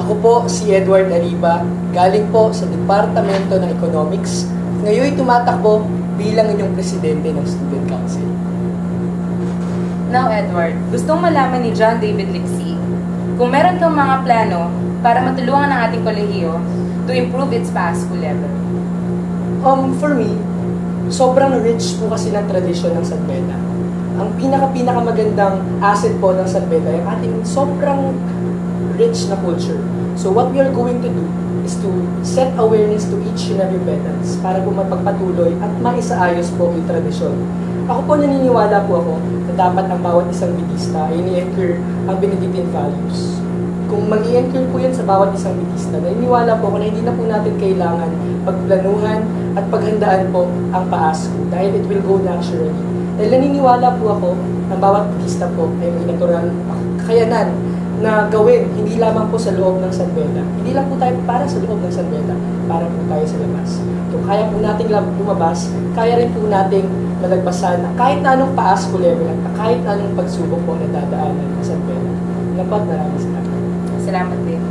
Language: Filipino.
Ako po si Edward Ariba, galing po sa Departamento ng Economics. Ngayon tumatakbo bilang inyong presidente ng Student Council. Now, Edward, gustong malaman ni John David Lixie kung meron kang mga plano para matulungan ang ating kolehiyo to improve its past school level. For me, sobrang rich po kasi ng tradisyon ng San Beda. Ang pinakamagandang asset po ng San Beda ay ating sobrang rich na culture. So what we are going to do is to set awareness to each and every Bedans para po mapagpatuloy at maisaayos po yung tradisyon. Ako po naniniwala po ako na dapat ang bawat isang Bedista ay ni-anchor ang Benedictine values. Kung mag-i-anchor po yan sa bawat isang Bedista, naniniwala po ako na hindi na po natin kailangan pagplanuhan at paghandaan po ang Paasko dahil it will go naturally. Dahil naniniwala po ako na bawat Bedista po ay may natural kakayanan na gawin, hindi lamang po sa loob ng San Beda. Hindi lang po tayo para sa loob ng San Beda, para po tayo sa labas. Kung kaya po nating lumabas, kaya rin po nating malagpasan na kahit na anong Paasko level at kahit na anong pagsubok po na dadaanan ng San Beda. Dapat maraming salamat. Salamat din.